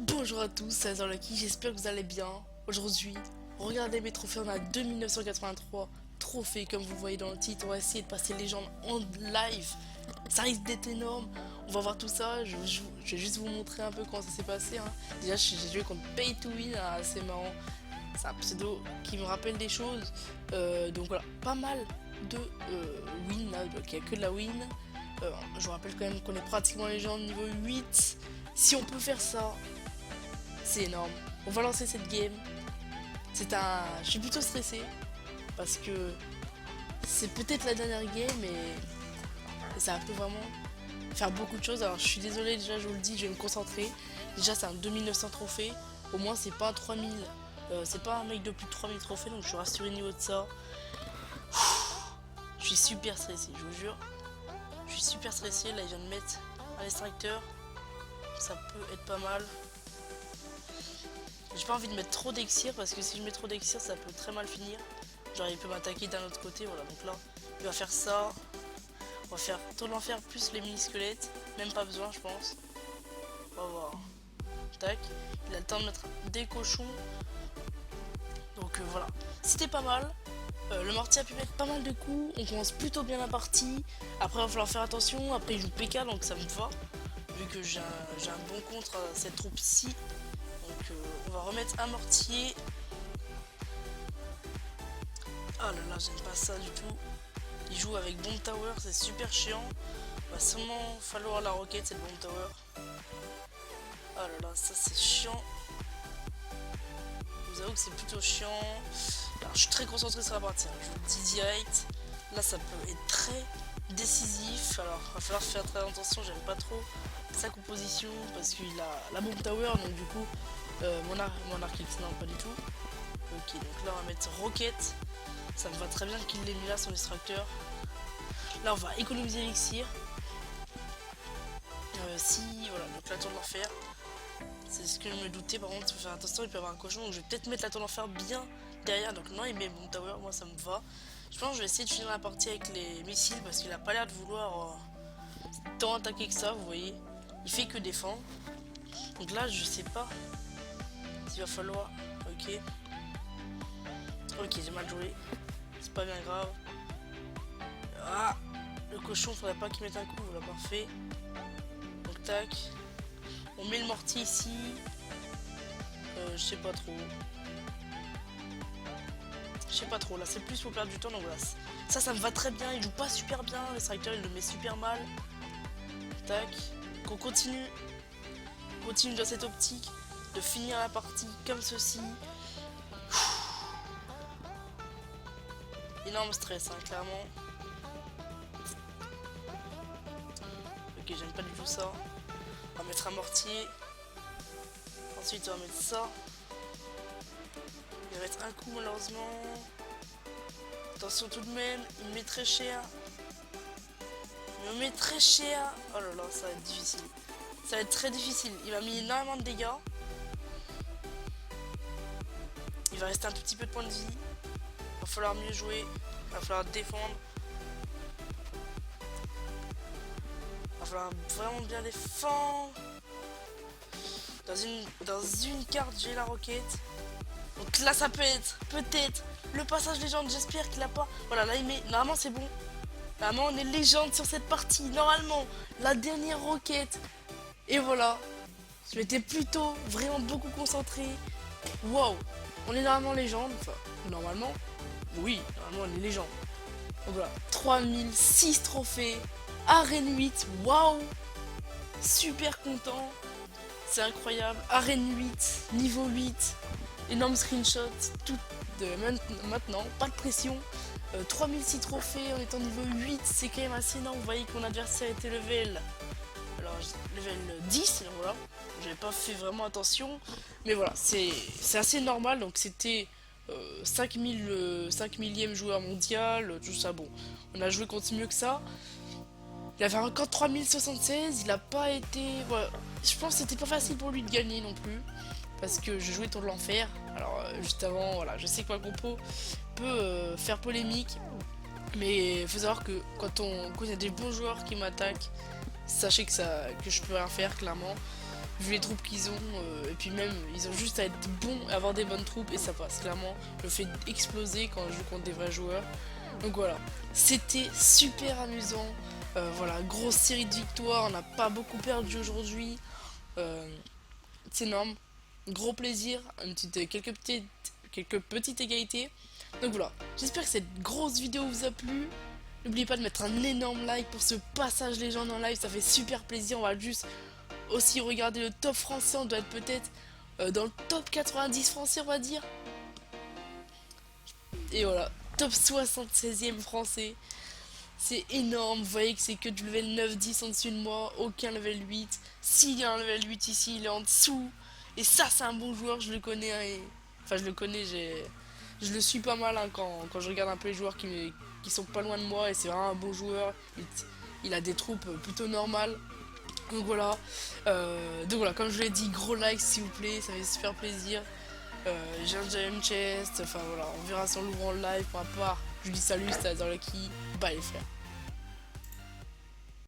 Bonjour à tous, c'est Azorlaki, j'espère que vous allez bien. Aujourd'hui, regardez mes trophées, on a 2983 trophées comme vous le voyez dans le titre. On va essayer de passer légende en live. Ça risque d'être énorme. On va voir tout ça, je vais juste vous montrer un peu comment ça s'est passé, hein. Déjà, j'ai joué contre Pay to Win, hein, c'est marrant. C'est un pseudo qui me rappelle des choses. Donc voilà, pas mal de win, là, donc il n'y a que de la win. Je vous rappelle quand même qu'on est pratiquement légende niveau 8. Si on peut faire ça, c'est énorme. On va lancer cette game. Je suis plutôt stressé parce que c'est peut-être la dernière game et ça peut vraiment faire beaucoup de choses. Alors je suis désolé, déjà je vous le dis, je vais me concentrer. Déjà c'est un 2900 trophées. Au moins c'est pas un 3000. C'est pas un mec de plus de 3000 trophées, donc je suis rassuré au niveau de ça. Je suis super stressé, je vous jure. Je suis super stressé. Là il vient de mettre un extracteur. Ça peut être pas mal. J'ai pas envie de mettre trop d'exir parce que si je mets trop d'exir ça peut très mal finir. Genre il peut m'attaquer d'un autre côté, voilà. Donc là il va faire ça. On va faire tout l'enfer plus les mini squelettes. Même pas besoin je pense. On va voir. Tac. Il a le temps de mettre des cochons. Donc voilà. C'était pas mal. Le mortier a pu mettre pas mal de coups. On commence plutôt bien la partie. Après il va falloir faire attention. Après il joue PK donc ça me va. Vu que j'ai un bon contre à cette troupe-ci. Donc on va remettre un mortier. Ah là là, j'aime pas ça du tout. Il joue avec Bomb Tower, c'est super chiant. Va sûrement falloir la roquette cette Bomb Tower. Ah là là, ça c'est chiant. Je vous avoue que c'est plutôt chiant. Alors, je suis très concentré sur la partie, hein. Je vous le dis direct. Là ça peut être très décisif. Alors il va falloir faire très attention, j'aime pas trop sa composition parce qu'il a la Bomb Tower, donc du coup Monarch X, non pas du tout. Ok, donc là on va mettre roquette. Ça me va très bien qu'il l'ait mis là son extracteur. Là on va économiser l'élixir. Si voilà, donc la tour de l'enfer. C'est ce que je me doutais, par contre il faut faire attention, il peut y avoir un cochon, donc je vais peut-être mettre la tour de l'enfer bien derrière. Donc non, il met Bomb Tower, moi ça me va. Je pense que je vais essayer de finir la partie avec les missiles parce qu'il a pas l'air de vouloir tant attaquer que ça, vous voyez. Il fait que défendre. Donc là je sais pas s'il va falloir. Ok. Ok, j'ai mal joué. C'est pas bien grave. Ah, le cochon, faudrait pas qu'il mette un coup, voilà, parfait. Donc tac. On met le mortier ici. Je sais pas trop. Je sais pas trop, là c'est plus pour perdre du temps, donc voilà. Ça me va très bien, il joue pas super bien, l'extracteur il le met super mal. Tac. Donc on continue. On continue dans cette optique de finir la partie comme ceci. Énorme stress, hein, clairement. Ok, j'aime pas du tout ça. On va mettre un mortier. Ensuite, on va mettre ça. Il va mettre un coup, malheureusement. Attention tout de même, il me met très cher. Il me met très cher. Oh là là, ça va être difficile. Ça va être très difficile. Il m'a mis énormément de dégâts. Il va rester un tout petit peu de points de vie. Il va falloir mieux jouer. Il va falloir défendre. Il va falloir vraiment bien défendre. Dans une carte, j'ai la roquette. Donc là, ça peut être, peut-être, le passage légende. J'espère qu'il a pas. Voilà, là, il met. Normalement, c'est bon. Normalement, on est légende sur cette partie. Normalement, la dernière roquette. Et voilà. Je m'étais plutôt vraiment beaucoup concentré. Waouh. On est normalement légende. Enfin, normalement. Oui, normalement, on est légende. Donc voilà. 3006 trophées. Arène 8. Waouh. Super content. C'est incroyable. Arène 8. Niveau 8. Énorme screenshot. Tout de maintenant. Pas de pression. 3006 trophées en étant niveau 8. C'est quand même assez énorme. Vous voyez que mon adversaire était level. Alors, level 10. Voilà. J'avais pas fait vraiment attention. Mais voilà. C'est assez normal. Donc c'était 5 millième joueur mondial. Tout ça. Bon. On a joué contre mieux que ça. Il avait encore 3076, il a pas été. Voilà. Je pense que c'était pas facile pour lui de gagner non plus. Parce que je jouais Tour de l'Enfer. Alors, juste avant, voilà, je sais que ma compo peut faire polémique. Mais il faut savoir que quand il y a des bons joueurs qui m'attaquent, sachez que je peux rien faire, clairement. vu les troupes qu'ils ont, et puis même ils ont juste à être bons, à avoir des bonnes troupes et ça passe clairement. Le fait d'exploser quand je joue contre des vrais joueurs. Donc voilà, c'était super amusant. Voilà, grosse série de victoires, on n'a pas beaucoup perdu aujourd'hui. Euh, c'est énorme, gros plaisir, quelques petites égalités. Donc voilà, j'espère que cette grosse vidéo vous a plu. N'oubliez pas de mettre un énorme like pour ce passage légende en live, ça fait super plaisir. On va juste aussi regarder le top français, on doit être peut-être dans le top 90 français, on va dire. Et voilà, top 76e français. C'est énorme, vous voyez que c'est que du level 9-10 en dessus de moi, aucun level 8. S'il y a un level 8 ici, il est en dessous. Et ça, c'est un bon joueur, je le connais. Hein, enfin, je le connais, je le suis pas mal hein, quand je regarde un peu les joueurs qui sont pas loin de moi. Et c'est vraiment un bon joueur. Il a des troupes plutôt normales. Donc voilà, comme je l'ai dit, gros like s'il vous plaît, ça fait super plaisir. J'ai un Giant Chest, enfin voilà, on verra si on l'ouvre en live, peu importe. Je vous dis salut, c'était Azarlucky, bye les frères.